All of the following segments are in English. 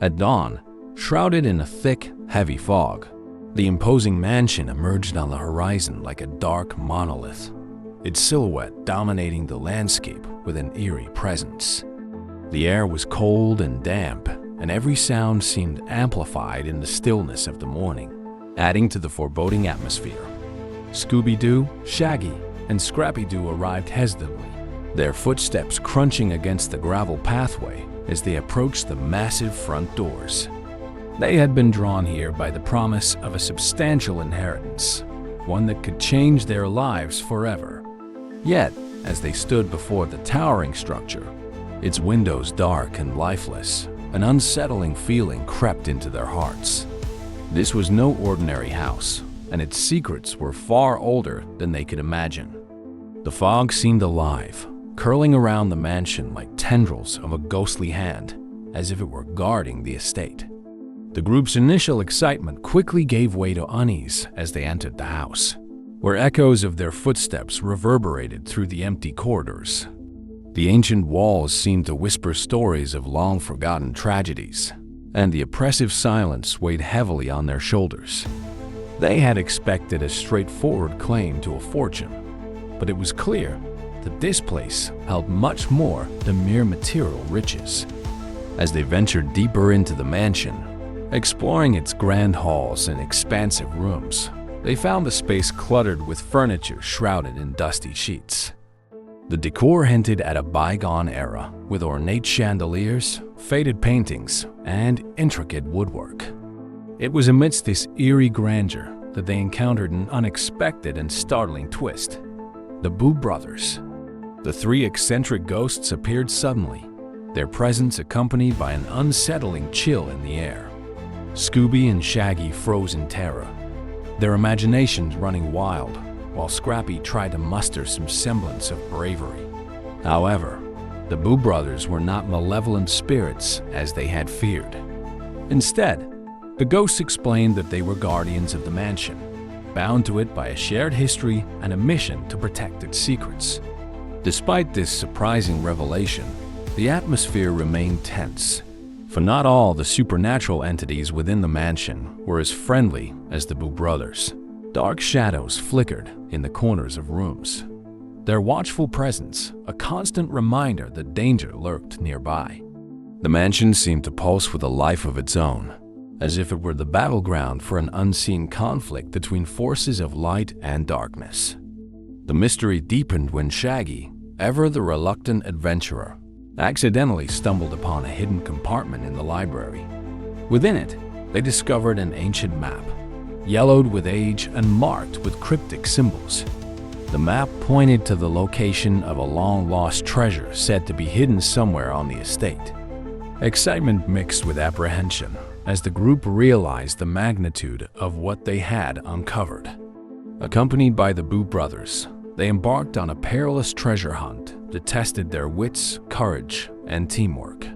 At dawn, shrouded in a thick, heavy fog, the imposing mansion emerged on the horizon like a dark monolith, its silhouette dominating the landscape with an eerie presence. The air was cold and damp, and every sound seemed amplified in the stillness of the morning, adding to the foreboding atmosphere. Scooby-Doo, Shaggy, and Scrappy-Doo arrived hesitantly, their footsteps crunching against the gravel pathway as they approached the massive front doors. They had been drawn here by the promise of a substantial inheritance, one that could change their lives forever. Yet, as they stood before the towering structure, its windows dark and lifeless, an unsettling feeling crept into their hearts. This was no ordinary house, and its secrets were far older than they could imagine. The fog seemed alive, curling around the mansion like tendrils of a ghostly hand, as if it were guarding the estate. The group's initial excitement quickly gave way to unease as they entered the house, where echoes of their footsteps reverberated through the empty corridors. The ancient walls seemed to whisper stories of long-forgotten tragedies, and the oppressive silence weighed heavily on their shoulders. They had expected a straightforward claim to a fortune, but it was clear that this place held much more than mere material riches. As they ventured deeper into the mansion, exploring its grand halls and expansive rooms, they found the space cluttered with furniture shrouded in dusty sheets. The decor hinted at a bygone era, with ornate chandeliers, faded paintings, and intricate woodwork. It was amidst this eerie grandeur that they encountered an unexpected and startling twist. The Boo brothers. The three eccentric ghosts appeared suddenly, their presence accompanied by an unsettling chill in the air. Scooby and Shaggy froze in terror, their imaginations running wild, while Scrappy tried to muster some semblance of bravery. However, the Boo brothers were not malevolent spirits as they had feared. Instead, the ghosts explained that they were guardians of the mansion, bound to it by a shared history and a mission to protect its secrets. Despite this surprising revelation, the atmosphere remained tense, for not all the supernatural entities within the mansion were as friendly as the Boo brothers. Dark shadows flickered in the corners of rooms, their watchful presence a constant reminder that danger lurked nearby. The mansion seemed to pulse with a life of its own, as if it were the battleground for an unseen conflict between forces of light and darkness. The mystery deepened when Shaggy, ever the reluctant adventurer, accidentally stumbled upon a hidden compartment in the library. Within it, they discovered an ancient map, yellowed with age and marked with cryptic symbols. The map pointed to the location of a long-lost treasure said to be hidden somewhere on the estate. Excitement mixed with apprehension as the group realized the magnitude of what they had uncovered. Accompanied by the Boo brothers, they embarked on a perilous treasure hunt that tested their wits, courage, and teamwork.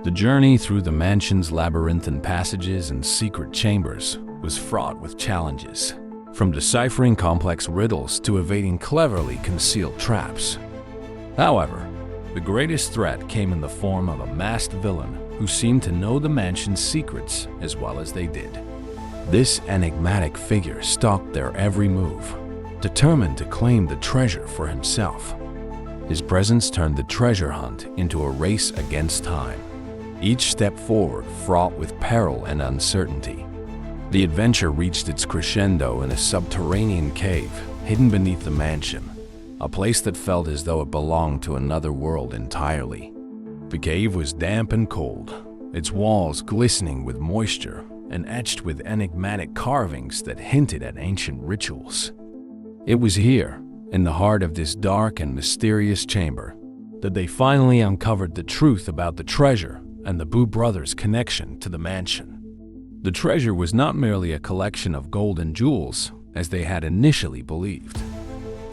The journey through the mansion's labyrinthine passages and secret chambers was fraught with challenges, from deciphering complex riddles to evading cleverly concealed traps. However, the greatest threat came in the form of a masked villain who seemed to know the mansion's secrets as well as they did. This enigmatic figure stalked their every move, determined to claim the treasure for himself. His presence turned the treasure hunt into a race against time, each step forward fraught with peril and uncertainty. The adventure reached its crescendo in a subterranean cave hidden beneath the mansion, a place that felt as though it belonged to another world entirely. The cave was damp and cold, its walls glistening with moisture and etched with enigmatic carvings that hinted at ancient rituals. It was here, in the heart of this dark and mysterious chamber, that they finally uncovered the truth about the treasure and the Boo brothers' connection to the mansion. The treasure was not merely a collection of gold and jewels, as they had initially believed.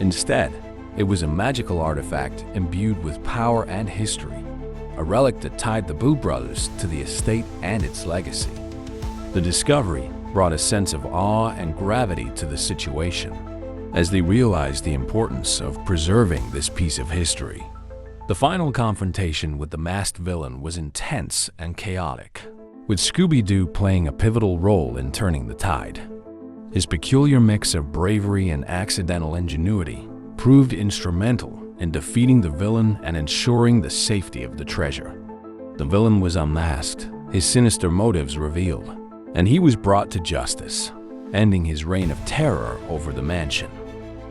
Instead, it was a magical artifact imbued with power and history, a relic that tied the Boo brothers to the estate and its legacy. The discovery brought a sense of awe and gravity to the situation, as they realized the importance of preserving this piece of history. The final confrontation with the masked villain was intense and chaotic. with Scooby-Doo playing a pivotal role in turning the tide. His peculiar mix of bravery and accidental ingenuity proved instrumental in defeating the villain and ensuring the safety of the treasure. The villain was unmasked, his sinister motives revealed, and he was brought to justice, ending his reign of terror over the mansion.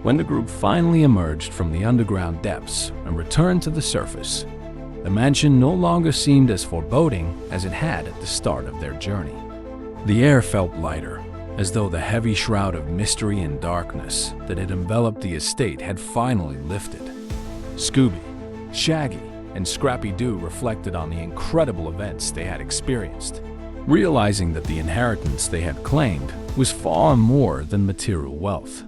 When the group finally emerged from the underground depths and returned to the surface, the mansion no longer seemed as foreboding as it had at the start of their journey. The air felt lighter, as though the heavy shroud of mystery and darkness that had enveloped the estate had finally lifted. Scooby, Shaggy, and Scrappy-Doo reflected on the incredible events they had experienced, realizing that the inheritance they had claimed was far more than material wealth.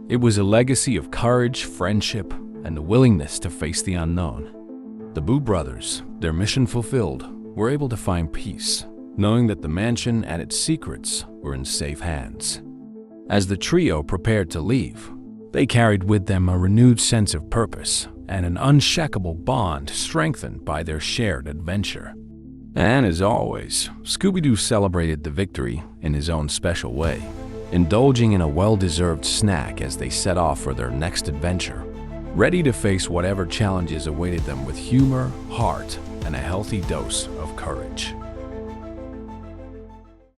It was a legacy of courage, friendship, and the willingness to face the unknown. The Boo brothers, their mission fulfilled, were able to find peace, knowing that the mansion and its secrets were in safe hands. As the trio prepared to leave, they carried with them a renewed sense of purpose and an unshakable bond strengthened by their shared adventure. And as always, Scooby-Doo celebrated the victory in his own special way, indulging in a well-deserved snack as they set off for their next adventure, ready to face whatever challenges awaited them with humor, heart, and a healthy dose of courage.